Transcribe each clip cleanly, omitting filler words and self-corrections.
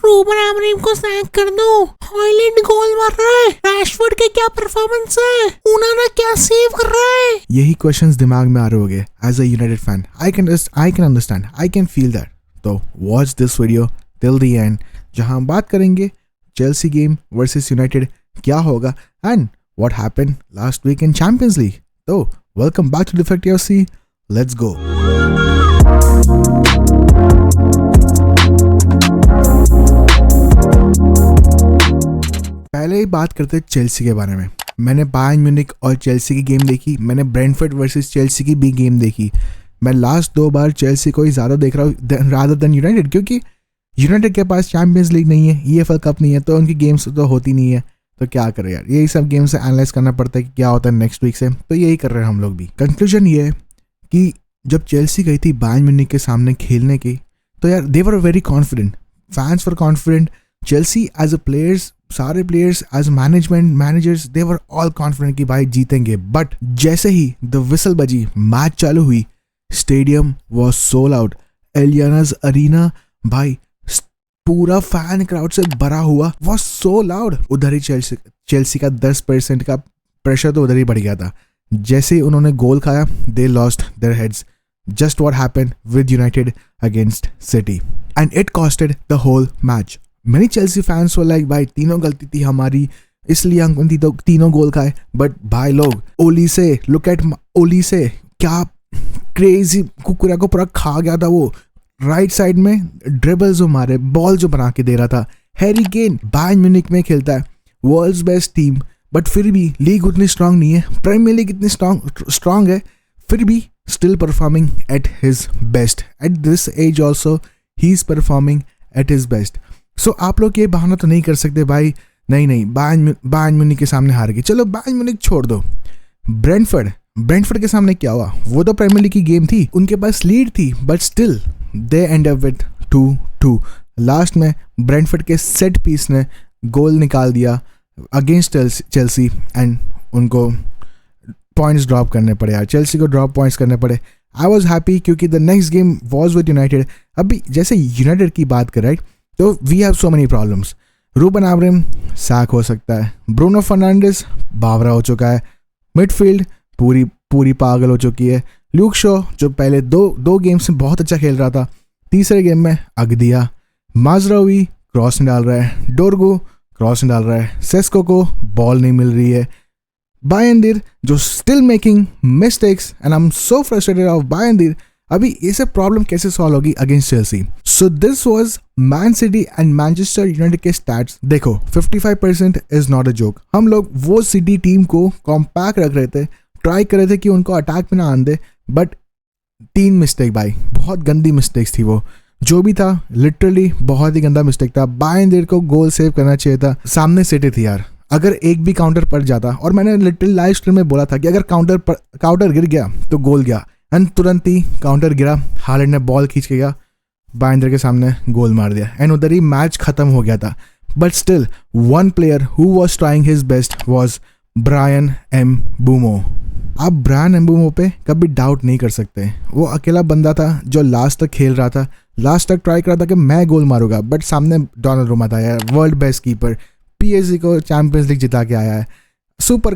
Ruben आमरीम को sac कर दो। हॉयलैंड गोल मार रहा है। रैशफोर्ड के क्या परफॉर्मेंस है। उन्होंने क्या सेव कर रहा है। यही क्वेश्चंस दिमाग में आ रहे होंगे as a United fan. I can understand, I can feel that. तो watch this video till the end, जहां हम बात करेंगे चेल्सी गेम वर्सेस यूनाइटेड क्या होगा and what happened last week in Champions League. तो welcome back to defective C, let's go. पहले ही बात करते हैं चेल्सी के बारे में। मैंने बायर्न म्यूनिख और चेल्सी की गेम देखी, मैंने ब्रेंटफोर्ड वर्सेस चेल्सी की भी गेम देखी। मैं लास्ट 2 बार चेल्सी को ही ज़्यादा देख रहा हूँ रादर देन यूनाइटेड, क्योंकि यूनाइटेड के पास चैंपियंस लीग नहीं है, EFL कप नहीं है, तो उनकी गेम्स तो होती नहीं है। तो क्या करें यार, यही सब गेम से एनालाइज करना पड़ता है कि क्या होता है नेक्स्ट वीक से। तो यही कर रहे हैं हम लोग भी। कंक्लूजन ये है कि जब चेल्सी गई थी बायर्न म्यूनिख के सामने खेलने की, तो यार they were very confident, fans were confident. Chelsea as a players, सारे players as management, managers, they were all confident कि भाई जीतेंगे। बट जैसे ही द विसल बजी, मैच चालू हुई, stadium was sold out. Allianz Arena भाई पूरा फैन क्राउड से भरा हुआ, वॉज सो लाउड। उधर ही चेल्सी का 10% का प्रेशर तो उधर ही बढ़ गया था। जैसे ही उन्होंने गोल खाया, they lost their heads. Just what happened with United against City and it costed the whole match. Many Chelsea fans were like भाई तीनों गलती थी हमारी, इसलिए हम तीनों गोल खाए। बट भाई लोग, ओली से लुक एट ओली से, क्या क्रेजी कुकुरा को पूरा खा गया था वो। राइट साइड में ड्रिबल जो मारे, बॉल जो बना के दे रहा था। हैरी केन बायर्न म्यूनिख में खेलता है, वर्ल्ड्स बेस्ट टीम, बट फिर भी लीग उतनी स्ट्रांग नहीं है, प्रीमियर लीग इतनी स्ट्रांग है, फिर भी still performing at his best. At this age also he is performing at his best. So आप लोग ये बहाना तो नहीं कर सकते भाई नहीं बायर्न म्यूनिख के सामने हार गई। चलो बायर्न म्यूनिख छोड़ दो, ब्रेंटफोर्ड के सामने क्या हुआ? वो तो प्रीमियर लीग की गेम थी, उनके पास लीड थी, but still they end up with 2-2। Last में ब्रेंटफोर्ड के सेट पीस ने गोल निकाल दिया अगेंस्ट चेल्सी एंड उनको पॉइंट्स ड्रॉप करने पड़े यार, चेल्सी को ड्रॉप पॉइंट्स करने पड़े। आई वॉज हैप्पी क्योंकि the next game was with United. अभी जैसे यूनाइटेड की बात करें, तो we have so many problems. Ruben Amorim sack हो सकता है, ब्रूनो फर्नांडिस बावरा हो चुका है, मिडफील्ड पूरी पागल हो चुकी है। ल्यूक शॉ जो पहले दो गेम्स में बहुत अच्छा खेल रहा था, तीसरे गेम में अग दिया। माजरावी क्रॉस नहीं डाल रहा है, डोरगू क्रॉस नहीं डाल रहा है, सेस्को को बॉल नहीं मिल रही है। बायंदिर जो still making mistakes and I am so frustrated of Bayindir. अभी ये सब प्रॉब्लम कैसे सॉल्व होगी against Chelsea? So this was Man City and Manchester United के स्टैट्स। देखो 55% इज नॉट अ जोक। हम लोग वो सिटी टीम को कॉम्पैक्ट रख रहे थे, ट्राई कर रहे थे कि उनको अटैक में ना आने दे, बट 3 मिस्टेक भाई, बहुत गंदी मिस्टेक्स थी वो। जो भी था लिटरली बहुत ही गंदा मिस्टेक था। बायंदिर को गोल सेव करना चाहिए था, सामने सिटी थी यार। अगर एक भी काउंटर पड़ जाता, और मैंने लिटरली लाइव स्ट्रीम में बोला था कि अगर काउंटर गिर गया तो गोल गया, एंड तुरंत ही काउंटर गिरा, हालैंड ने बॉल खींच के गया, बायंदिर के सामने गोल मार दिया एंड उधर ही मैच खत्म हो गया था। But still one player who was trying his best was Bryan Mbeumo. आप ब्रायन एम्बूमो पे कभी डाउट नहीं कर सकते। वो अकेला बंदा था जो लास्ट तक खेल रहा था, लास्ट तक ट्राई कर रहा था कि मैं गोल मारूंगा, बट सामने डोनाल्डोमा था यार, वर्ल्ड बेस्ट कीपर, PSG को चैंपियंस लीग जिता के आया है। सुपर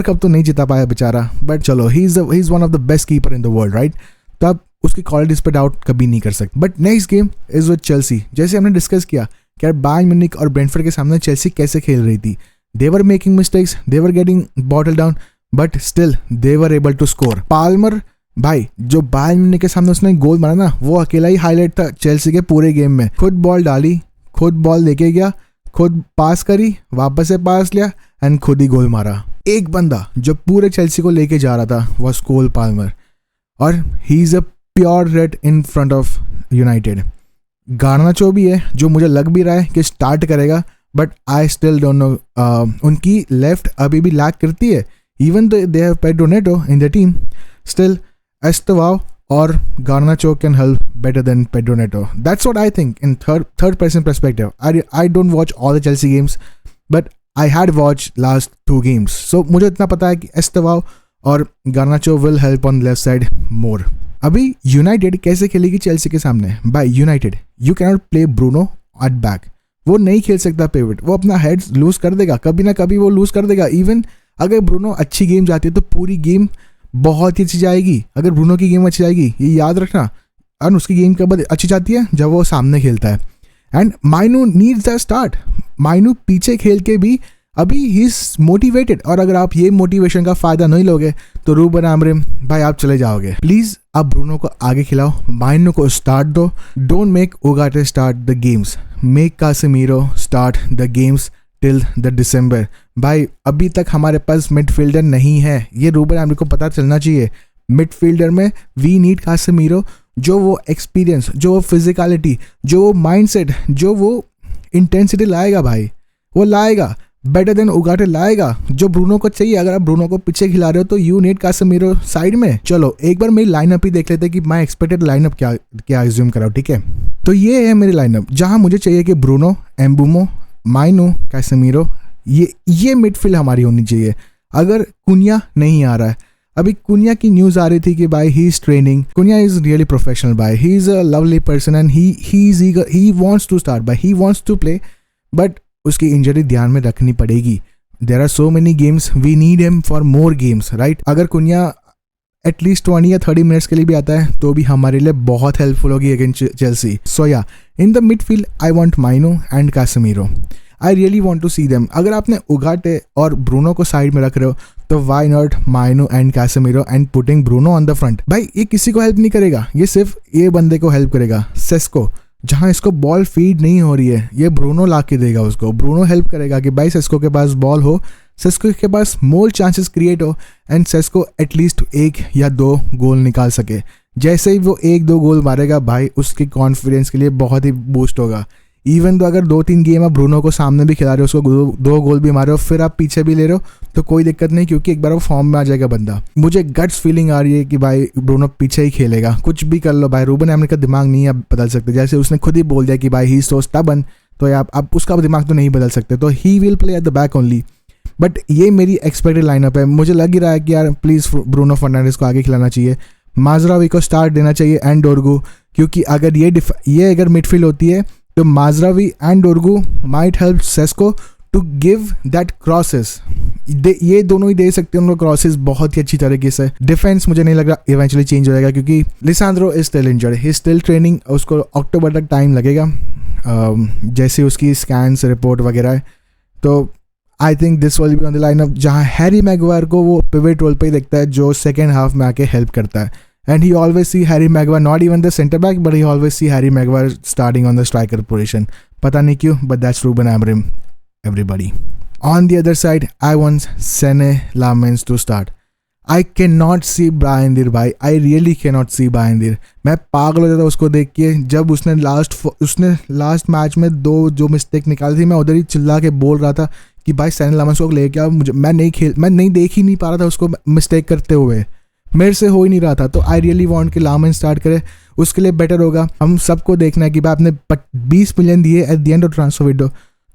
कप तो नहीं जिता पाया बेचारा, बट चलो he is one of the best keeper in the world, right? तो आप उसकी क्वालिटीज पे डाउट कभी नहीं कर सकते। But next game is with Chelsea. जैसे हमने डिस्कस किया कि यार बायर्न म्यूनिख और ब्रेंटफोर्ड के सामने चेल्सी कैसे खेल रही थी। They were making mistakes, they were getting bottle down, but still they were able to score. Palmer भाई जो बायर्न म्यूनिख के सामने उसने गोल मारा ना, वो अकेला ही हाईलाइट था चेल्सी के पूरे गेम में। खुद बॉल डाली, खुद बॉल लेके गया, खुद पास करी, वापस से पास लिया एंड खुद ही गोल मारा। एक बंदा जो पूरे चेल्सी को लेके जा रहा था वॉज कोल पाल्मर, और ही is a pure red in front of United. Garnacho भी है जो मुझे लग भी रहा है कि स्टार्ट करेगा, but I still don't know. उनकी लेफ्ट अभी भी लैक करती है, even they have Pedro Neto in the team, still एस्तेवाओ और Garnacho can help better than Pedro Neto. That's what I think in third person perspective. I don't watch all the Chelsea games, but I had watched last 2 games. So मुझे इतना पता है कि एस्तेवाओ और Garnacho will help on left side more. अभी United कैसे खेलेगी Chelsea के सामने? By United you cannot play Bruno at back, वो नहीं खेल सकता पिवट, वो अपना हेड लूज कर देगा, कभी ना कभी वो लूज कर देगा। इवन अगर ब्रूनो अच्छी गेम जाती है तो पूरी गेम बहुत ही अच्छी जाएगी। अगर ब्रूनो की गेम अच्छी जाएगी ये याद रखना, और उसकी गेम कब अच्छी जाती है जब वो सामने खेलता है। एंड माइनू नीड्स द स्टार्ट, माइनू पीछे खेल के भी अभी ही इज मोटिवेटेड, और अगर आप ये मोटिवेशन का फायदा नहीं लोगे तो रूबन आमोरिम भाई आप चले जाओगे। प्लीज आप ब्रूनो को आगे खिलाओ, माइनू को स्टार्ट दो, don't make उगाटे start the games, make कासेमीरो start the games till the December. भाई अभी तक हमारे पास मिडफील्डर नहीं है, ये रूबन आमोरिम को पता चलना चाहिए। मिडफील्डर में वी नीड कासेमीरो, जो वो एक्सपीरियंस, जो वो फिजिकलिटी, जो वो माइंडसेट, जो वो इंटेंसिटी लाएगा भाई, वो लाएगा बेटर देन उगाटे लाएगा, जो ब्रूनो को चाहिए। अगर आप ब्रूनो को पीछे खिला रहे हो तो यू नीड कासेमीरो साइड में। चलो एक बार मेरी लाइनअप ही देख लेते हैं कि मैं एक्सपेक्टेड लाइनअप क्या एज्यूम कराऊं, ठीक है। तो ये है मेरी लाइनअप, जहां मुझे चाहिए कि ब्रूनो, एम्बुमो, माइनू, कासेमीरो, ये मिडफील्ड हमारी होनी चाहिए। अगर कुनिया नहीं आ रहा है, अभी कुनिया की न्यूज़ आ रही थी कि भाई he is training, Cunha is really professional भाई, he is a lovely person and he is eager, he wants to start भाई, he wants to play, but उसकी इंजरी ध्यान में रखनी पड़ेगी। There are so many games, we need him for more games, right. अगर Cunha at least 20 या 30 minutes के लिए भी आता है तो भी हमारे लिए बहुत हेल्पफुल होगी अगेंस्ट चेल्सी। सो या in the midfield I want Mainoo and Casemiro, I really want to see them. अगर आपने उगाटे और ब्रूनो को साइड में रख रहे हो तो why not Mainoo and Casemiro and putting Bruno on the front. भाई ये किसी को हेल्प नहीं करेगा, ये सिर्फ ये बंदे को हेल्प करेगा, सेस्को। जहाँ इसको बॉल फीड नहीं हो रही है ये ब्रूनो ला के देगा उसको, ब्रूनो हेल्प करेगा कि भाई सेस्को के पास बॉल हो, सेस्को के पास मोर चांसेस क्रिएट हो एंड सेस्को एटलीस्ट 1 या 2 गोल निकाल सके। जैसे ही वो 1-2 गोल मारेगा भाई उसके कॉन्फिडेंस के लिए बहुत ही बूस्ट होगा। इवन तो अगर 2-3 गेम आप ब्रूनो को सामने भी खिला रहे हो, उसको 2 गोल भी मारे हो, फिर आप पीछे भी ले रहे हो तो कोई दिक्कत नहीं, क्योंकि एक बार वो फॉर्म में आ जाएगा बंदा। मुझे गट्स फीलिंग आ रही है कि भाई ब्रूनो पीछे ही खेलेगा, कुछ भी कर लो भाई, रूबन आमोरिम का दिमाग नहीं आप बदल सकते। जैसे उसने खुद ही बोल दिया कि भाई ही सो स्टबर्न, तो आप उसका दिमाग तो नहीं बदल सकते, तो he will play at the back only. But ये मेरी एक्सपेक्टेड लाइनअप है, मुझे लग ही रहा है कि यार प्लीज़ ब्रूनो फर्नांडिस को आगे खिलाना चाहिए, माजरावी को स्टार्ट देना चाहिए एंड डोरगू, क्योंकि अगर ये अगर मिडफील्ड होती है तो Mazraoui and Dorgu might help Sesko to give that crosses, ये दोनों ही दे सकते हैं उनको क्रॉसेस बहुत ही अच्छी तरीके से। डिफेंस मुझे नहीं लग रहा इवेंचुअली चेंज हो जाएगा, क्योंकि Lisandro is still injured, he still training, उसको अक्टूबर तक टाइम लगेगा जैसे उसकी स्कैन्स रिपोर्ट वगैरह है। तो I think this will be on the lineup, जहाँ हैरी मैगवायर को वो पिवट रोल पे ही देखता है जो सेकेंड हाफ में आके हेल्प करता है। And he always see Harry Maguire, not even the centre back, but he always see Harry Maguire starting on the striker position. पता नहीं क्यों, but that's Ruben Amorim, everybody. On the other side, I want Senne Lammens to start. I cannot see Bryan Dir भाई, I really cannot see Bryan Dir. मैं पागल हो जाता उसको देख के, जब उसने लास्ट मैच में 2 जो मिस्टेक निकाली थी, मैं उधर ही चिल्ला के बोल रहा था कि भाई Senne Lammens को लेके आओ, मैं नहीं देख ही नहीं पा रहा था उसको मिस्टेक करते हुए, मेरे से हो ही नहीं रहा था। तो आई रियली वांट कि लामेन स्टार्ट करे, उसके लिए बेटर होगा। हम सबको देखना है कि भाई आपने 20 मिलियन दिए eight the end of transfer window,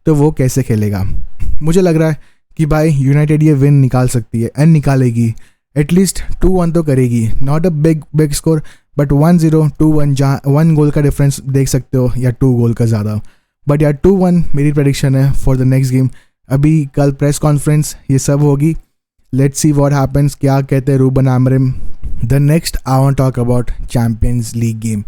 तो वो कैसे खेलेगा। मुझे लग रहा है कि भाई यूनाइटेड ये विन निकाल सकती है एंड निकालेगी, एटलीस्ट 2-1 तो करेगी, not a big score but 1-0 2-1, जहाँ 1 गोल का डिफरेंस देख सकते हो या 2 गोल का ज़्यादा, बट यार 2-1 मेरी प्रेडिक्शन है फॉर द नेक्स्ट गेम। अभी कल प्रेस कॉन्फ्रेंस ये सब होगी, लेट्स सी व्हाट हैपेंस, क्या कहते हैं Ruben Amorim. The next I want talk about Champions League game.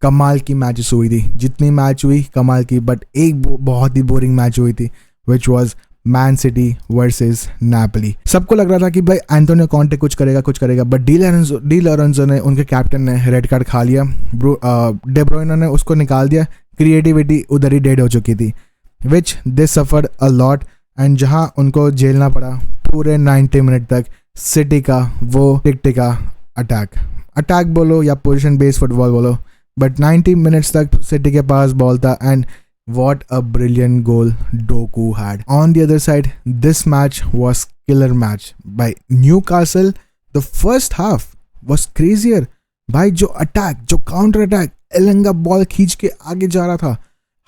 कमाल की मैचेस हुई थी, जितनी मैच हुई कमाल की, बट एक बहुत ही बोरिंग मैच हुई थी which was Man city versus Napoli. सबको लग रहा था कि भाई एंटोनियो कॉन्टे कुछ करेगा, बट डी लॉरेंजो ने, उनके कैप्टन ने रेड कार्ड खा लिया, डे ब्रुयने ने उसको निकाल दिया, क्रिएटिविटी उधर ही डेड हो चुकी थी, विच दे सफर्ड अ लॉट, एंड जहां उनको झेलना पड़ा पूरे 90 मिनट तक सिटी का वो टिक-टिका अटैक बोलो या पोजीशन बेस्ड फुटबॉल बोलो, बट 90 मिनट्स तक सिटी के पास बॉल था and what a brilliant goal Doku had. On the other side, this match was killer match by Newcastle. The first half was crazier. भाई जो attack, जो counter attack, एलेंगा ball खींच के आगे जा रहा था,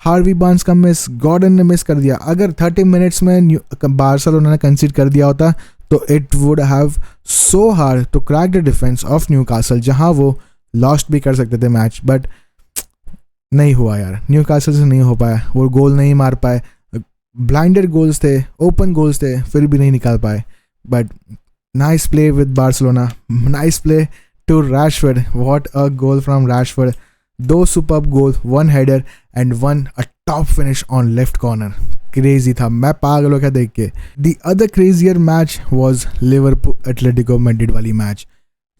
हार्वी बार्न्स का मिस, गॉर्डन ने मिस कर दिया। अगर 30 मिनट्स में बार्सिलोना ने कंसीड कर दिया होता तो it would have so hard to crack the defence of Newcastle, जहां वो लॉस्ट भी कर सकते थे मैच, बट नहीं हुआ यार, न्यूकासल से नहीं हो पाया, वो गोल नहीं मार पाए, ब्लाइंडेड गोल्स थे, ओपन गोल्स थे, फिर भी नहीं निकाल पाए. But nice play with Barcelona, nice play to Rashford, what a goal from Rashford. 2 superb goal, 1 header and 1 a top finish on left corner. Crazy था, मैं पागल हो गया देख के. The other crazier match was Liverpool Atletico Madrid वाली match.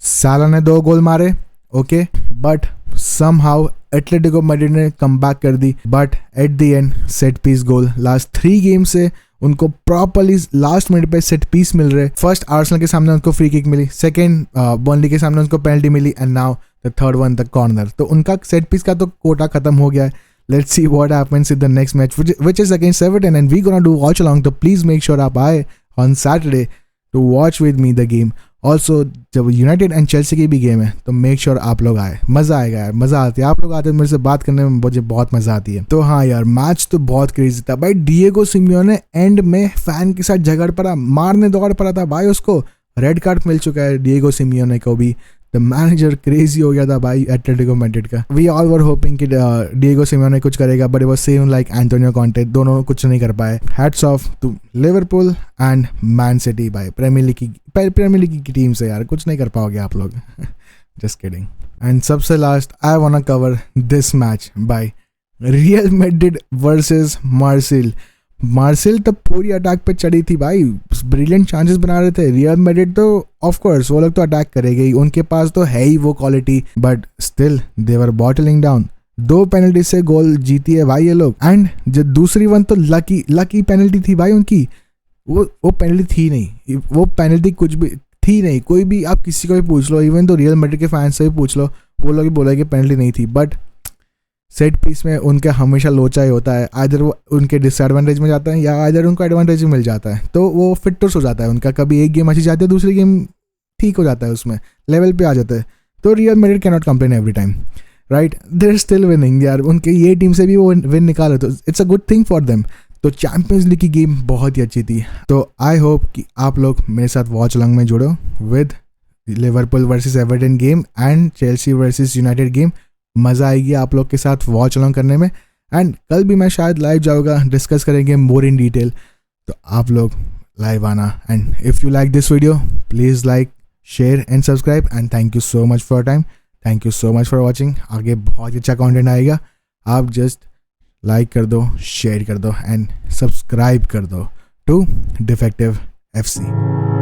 साला ने 2 गोल मारे, okay, but somehow Atletico Madrid ने कम बैक कर दी. But at the end set piece goal. Last 3 game से उनको प्रॉपरली लास्ट मिनट पे सेट पीस मिल रहे. फर्स्ट आर्सेनल के सामने उनको फ्री किक मिली, सेकंड बर्नली के सामने उनको पेनल्टी मिली, and now the third one the corner. तो उनका सेट पीस का तो कोटा खत्म हो गया है. Let's see what happens in the next match, which is against Everton, and we're gonna do watch along. So please make sure आप आए on Saturday to watch with me the game. Also जब United and Chelsea की भी game है तो make sure आप लोग आए, मज़ा आएगा यार, मज़ा आती है. आप लोग आते हैं मेरे से बात करने में, मुझे बहुत मज़ा आती है. तो हाँ यार, मैच तो बहुत क्रेजी था भाई. डिएगो सिमियोने एंड में फैन के साथ झगड़ पड़ा, मारने दौड़ पड़ा था भाई. उसको रेड कार्ड मिल चुका है डिएगो सिमियोने को भी. द मैनेजर क्रेजी हो गया था भाई एटलेटिको मैड्रिड का. वी ऑल वर होपिंग कि डिएगो सिमियोने कुछ करेगा, but it was same like Antonio Conte, दोनों कुछ नहीं कर पाए. Hats off to Liverpool and Man City भाई. प्रीमियर लीग की टीम से यार कुछ नहीं कर पाओगे आप लोग. Just kidding. एंड सबसे last I want to cover this match by Real Madrid versus Marseille. Marseille तो पूरी अटैक पे चढ़ी थी भाई, ब्रिलियंट चांसेस बना रहे थे. रियल मैड्रिड तो ऑफ कोर्स वो लोग तो अटैक करेंगे ही, उनके पास तो है ही वो quality, but still they were bottling down. 2 penalty से गोल जीती है भाई ये लोग. एंड जो दूसरी वन तो लकी पेनल्टी थी भाई उनकी. वो पेनल्टी थी नहीं, वो पेनल्टी कुछ भी थी नहीं. कोई भी आप किसी को भी पूछ लो, इवन तो रियल मैड्रिड के फैंस से भी पूछ लो, वो लोग भी बोलेंगे पेनल्टी नहीं थी. बट सेट पीस में उनका हमेशा लोचा ही होता है, आइदर वो उनके डिसएडवांटेज में जाता है या आइदर उनको एडवांटेज मिल जाता है. तो वो फिटनेस हो जाता है उनका, कभी एक गेम अच्छी जाती है, दूसरी गेम ठीक हो जाता है, उसमें लेवल पे आ जाता है. तो Real Madrid can not complain every time, right. They are still winning यार, उनके ये टीम से भी वो विन निकाले तो it's a good thing for them. तो चैंपियंस लीग की गेम बहुत ही अच्छी थी. तो आई होप कि आप लोग मेरे साथ वॉच अलॉन्ग में जुड़ो with Liverpool versus Everton game and Chelsea versus United game. मज़ा आएगी आप लोग के साथ वॉच अलॉन्ग करने में. एंड कल भी मैं शायद लाइव जाऊँगा, डिस्कस करेंगे मोर इन डिटेल. तो आप लोग लाइव आना. And if you like this video please like, share and subscribe. And thank you so much for time, thank you so much for watching. आगे बहुत ही अच्छा कंटेंट आएगा. आप जस्ट लाइक कर दो, शेयर कर दो एंड सब्सक्राइब कर दो टू डिफेक्टिव FC.